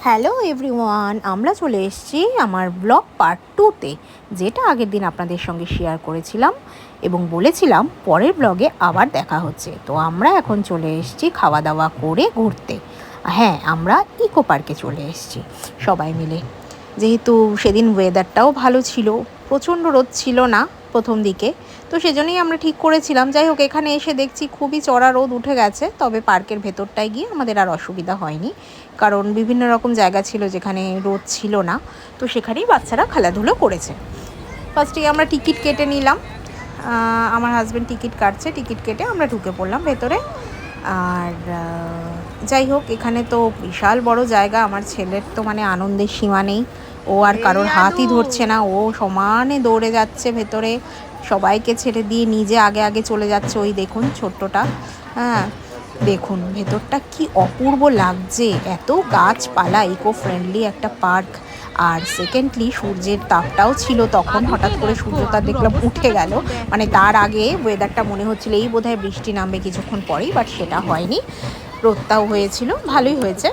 Hello everyone, আমরা চলে এসেছি আমার ব্লগ পার্ট 2তে, যেটা আগের দিন আপনাদের সঙ্গে শেয়ার করেছিলাম এবং বলেছিলাম পরের ব্লগে আবার দেখা হচ্ছে। তো আমরা এখন চলে এসেছি খাওয়া দাওয়া করে ঘুরতে। হ্যাঁ, আমরা ইকো পার্কে চলে এসেছি সবাই মিলে। যেহেতু সেদিন ওয়েদারটাও ভালো ছিল, প্রচণ্ড রোদ ছিল না প্রথম দিকে, তো সেজন্যই আমরা ঠিক করেছিলাম। যাই হোক, এখানে এসে দেখছি খুবই চড়া রোদ উঠে গেছে, তবে পার্কের ভেতরটায় গিয়ে আমাদের আর অসুবিধা হয়নি, কারণ বিভিন্ন রকম জায়গা ছিল যেখানে রোদ ছিল না, তো সেখানেই বাচ্চারা খেলাধুলো করেছে। ফার্স্টেই আমরা টিকিট কেটে নিলাম, আমার হাজব্যান্ড টিকিট কাটছে, টিকিট কেটে আমরা ঢুকে পড়লাম ভেতরে। আর যাই হোক, এখানে তো বিশাল বড় জায়গা, আমার ছেলের তো মানে আনন্দের সীমা নেই, ও আর কারোর হাতই ধরছে না, ও সমানে দৌড়ে যাচ্ছে ভেতরে, সবাইকে ছেড়ে দিয়ে নিজে আগে আগে চলে যাচ্ছে। ওই দেখুন ছোট্টটা, হ্যাঁ দেখুন ভেতরটা কি অপূর্ব লাগছে, এত গাছপালা, ইকো ফ্রেন্ডলি একটা পার্ক। আর সেকেন্ডলি সূর্যের তাপটাও ছিল তখন, হঠাৎ করে সূর্যটা দেখলাম উঠে গেল, মানে তার আগে ওয়েদারটা মনে হচ্ছিল এই বোধহয় বৃষ্টি নামবে কিছুক্ষণ পরেই, বাট সেটা হয়নি, রোদটাও হয়েছিল, ভালোই হয়েছে।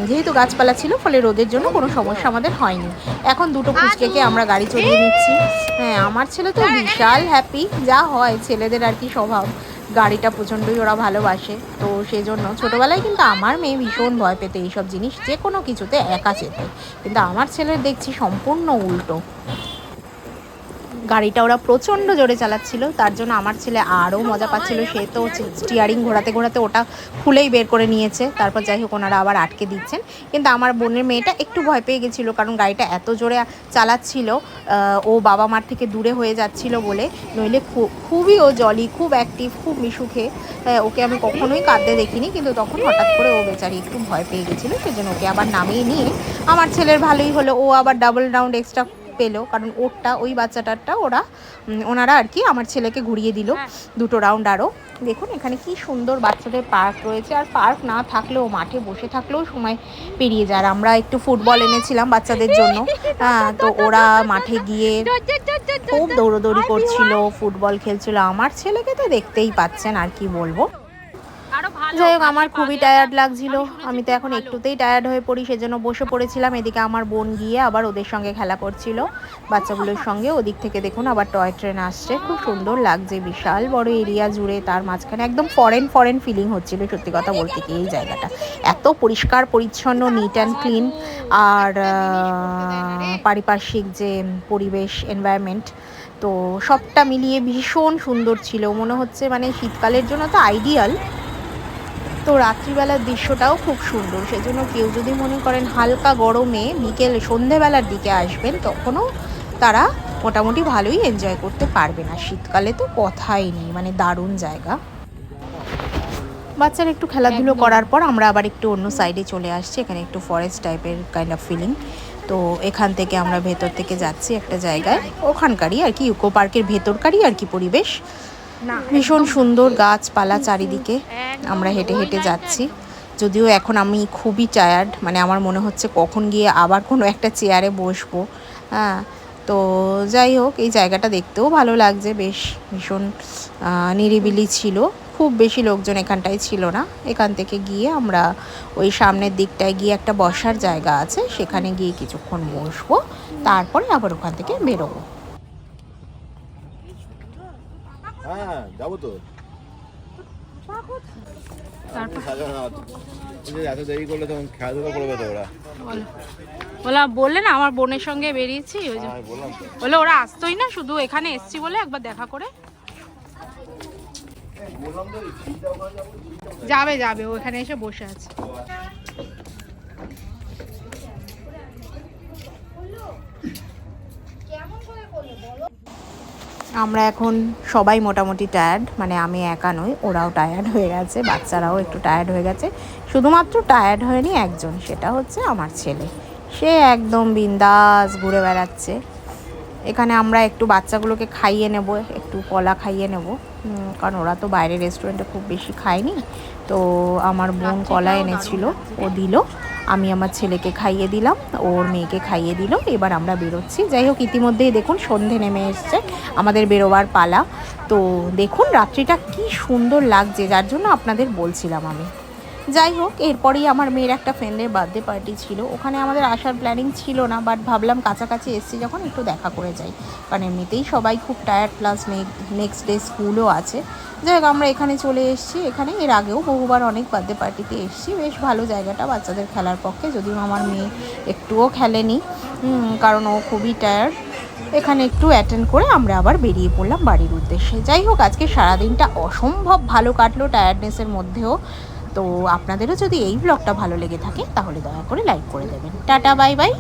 যেহেতু গাছপালা ছিল ফলে রোদের জন্য কোনো সমস্যা আমাদের হয়নি। এখন দুটো পুচকেকে আমরা গাড়ি চড়িয়ে নিচ্ছি। হ্যাঁ, আমার ছেলে তো বিশাল হ্যাপি, যা হয় ছেলেদের আর কি স্বভাব, গাড়িটা প্রচণ্ডই ওরা ভালোবাসে, তো সেজন্য ছোটোবেলায় কিন্তু আমার মেয়ে ভীষণ ভয় পেতে এইসব জিনিস, যে কোনো কিছুতে একা যেতে, কিন্তু আমার ছেলের দেখছি সম্পূর্ণ উল্টো। গাড়িটা ওরা প্রচণ্ড জোরে চালাচ্ছিল, তার জন্য আমার ছেলে আরও মজা পাচ্ছিল, সে তো স্টিয়ারিং ঘোরাতে ঘোরাতে ওটা খুলেই বের করে নিয়েছে। তারপর যাই হোক, ওনারা আবার আটকে দিচ্ছেন, কিন্তু আমার বোনের মেয়েটা একটু ভয় পেয়ে গেছিলো, কারণ গাড়িটা এত জোরে চালাচ্ছিল, ও বাবা মার থেকে দূরে হয়ে যাচ্ছিল বলে, নইলে খুবই ও জলি, খুব অ্যাক্টিভ, খুব মিশুখে, ওকে আমি কখনোই কাঁদতে দেখিনি, কিন্তু তখন হঠাৎ করে ও বেচারি একটু ভয় পেয়ে গেছিলো, সেজন্য ওকে আবার নামিয়ে নিয়ে আমার ছেলের ভালোই হলো, ও আবার ডাবল রাউন্ড এক্সট্রা পেলো, কারণ ওরটা ওই বাচ্চাটারটা ওনারা আর কি আমার ছেলেকে ঘুরিয়ে দিল দুটো রাউন্ড আরও। দেখুন এখানে কি সুন্দর বাচ্চাদের পার্ক রয়েছে, আর পার্ক না থাকলেও মাঠে বসে থাকলেও সময় পেরিয়ে যায়। আর আমরা একটু ফুটবল এনেছিলাম বাচ্চাদের জন্য, হ্যাঁ, তো ওরা মাঠে গিয়ে খুব দৌড়োদৌড়ি করছিল, ফুটবল খেলছিল, আমার ছেলেকে তো দেখতেই পাচ্ছেন, আর কি বলবো। যাই হোক, আমার খুবই টায়ার্ড লাগছিল, আমি তো এখন একটুতেই টায়ার্ড হয়ে পড়ি, সেজন্য বসে পড়েছিলাম। এদিকে আমার বোন গিয়ে আবার ওদের সঙ্গে খেলা করছিল, বাচ্চাগুলোর সঙ্গে। ওদিক থেকে দেখুন আবার টয় ট্রেন আসছে, খুব সুন্দর লাগছে, বিশাল বড় এরিয়া জুড়ে, তার মাঝখানে একদম ফরেন ফিলিং হচ্ছিল। সত্যি কথা বলতে কি, এই জায়গাটা এত পরিষ্কার পরিচ্ছন্ন, নিট অ্যান্ড ক্লিন, আর পারিপার্শ্বিক যে পরিবেশ, এনভায়রনমেন্ট, তো সবটা মিলিয়ে ভীষণ সুন্দর ছিল। মনে হচ্ছে মানে শীতকালের জন্য তো আইডিয়াল, তো রাত্রিবেলার দৃশ্যটাও খুব সুন্দর। সেজন্য কেউ যদি মনে করেন হালকা গরমে বিকেল সন্ধেবেলার দিকে আসবেন, তখনও তারা মোটামুটি ভালোই এনজয় করতে পারবেন। আর শীতকালে তো কথাই নেই, মানে দারুণ জায়গা। বাচ্চারা একটু খেলাধুলো করার পর আমরা আবার একটু অন্য সাইডে চলে আসছি, এখানে একটু ফরেস্ট টাইপের কাইন্ড অফ ফিলিং। তো এখান থেকে আমরা ভেতর থেকে যাচ্ছি একটা জায়গায়, ওখানকারই আর কি ইকো পার্কের ভেতরকারই আর কি পরিবেশ, ভীষণ সুন্দর গাছপালা চারিদিকে। আমরা হেঁটে হেঁটে যাচ্ছি, যদিও এখন আমি খুবই টায়ার্ড, মানে আমার মনে হচ্ছে কখন গিয়ে আবার কোনো একটা চেয়ারে বসবো। হ্যাঁ, তো যাই হোক, এই জায়গাটা দেখতেও ভালো লাগছে, বেশ ভীষণ নিরিবিলি ছিল, খুব বেশি লোকজন এখানটায় ছিল না। এখান থেকে গিয়ে আমরা ওই সামনের দিকটায় গিয়ে একটা বসার জায়গা আছে, সেখানে গিয়ে কিছুক্ষণ বসবো, তারপরে আবার ওখান থেকে বেরোবো। হ্যাঁ যাবো তো, এত দেরি করলে তখন খেলাধুলা করবে তো ওরা। ওলা বললে না আমার বোনের সঙ্গে বেরিয়েছি, ওই যে বলে ওরা আসতোই না, শুধু এখানে এসছি বলে একবার দেখা করে যাবে যাবে, ওখানে এসে বসে আছে। আমরা এখন সবাই মোটামুটি টায়ার্ড, মানে আমি একা নই, ওরাও টায়ার্ড হয়ে গেছে, বাচ্চারাও একটু টায়ার্ড হয়ে গেছে। শুধুমাত্র টায়ার্ড হয়নি একজন, সেটা হচ্ছে আমার ছেলে, সে একদম বিন্দাস ঘুরে বেড়াচ্ছে। এখানে আমরা একটু বাচ্চাগুলোকে খাইয়ে নেব, একটু কলা খাইয়ে নেব, কারণ ওরা তো বাইরে রেস্টুরেন্টে খুব বেশি খায়নি। তো আমার বোন কলা এনেছিল, ও দিল, আমি আমার ছেলেকে খাইয়ে দিলাম, ওর মেয়েকে খাইয়ে দিল। এবার আমরা বেরোচ্ছি। যাই হোক, ইতিমধ্যেই দেখুন সন্ধে নেমে এসছে, আমাদের বেরোবার পালা। তো দেখুন রাত্রিটা কি সুন্দর লাগছে, যার জন্য আপনাদের বলছিলাম আমি। যাই হোক, এরপরেই আমার মেয়ের একটা ফ্রেন্ডের বার্থডে পার্টি ছিল, ওখানে আমাদের আসার প্ল্যানিং ছিল না, বাট ভাবলাম কাছাকাছি এসছি যখন একটু দেখা করে যাই, কারণ এমনিতেই সবাই খুব টায়ার্ড, প্লাস নেক্সট ডে স্কুলও আছে। যাই হোক, আমরা এখানে চলে এসেছি। এখানে এর আগেও বহুবার অনেক বার্থডে পার্টিতে এসেছি, বেশ ভালো জায়গাটা বাচ্চাদের খেলার পক্ষে, যদিও আমার মেয়ে একটুও খেলেনি, কারণ ও খুবই টায়ার্ড। এখানে একটু অ্যাটেন্ড করে আমরা আবার বেরিয়ে পড়লাম বাড়ির উদ্দেশ্যে। যাই হোক, আজকে সারাদিনটা অসম্ভব ভালো কাটলো টায়ার্ডনেসের মধ্যেও। তো আপনাদেরও যদি এই ব্লগটা ভালো লেগে থাকে তাহলে দয়া করে লাইক করে দেবেন। Tata, bye bye.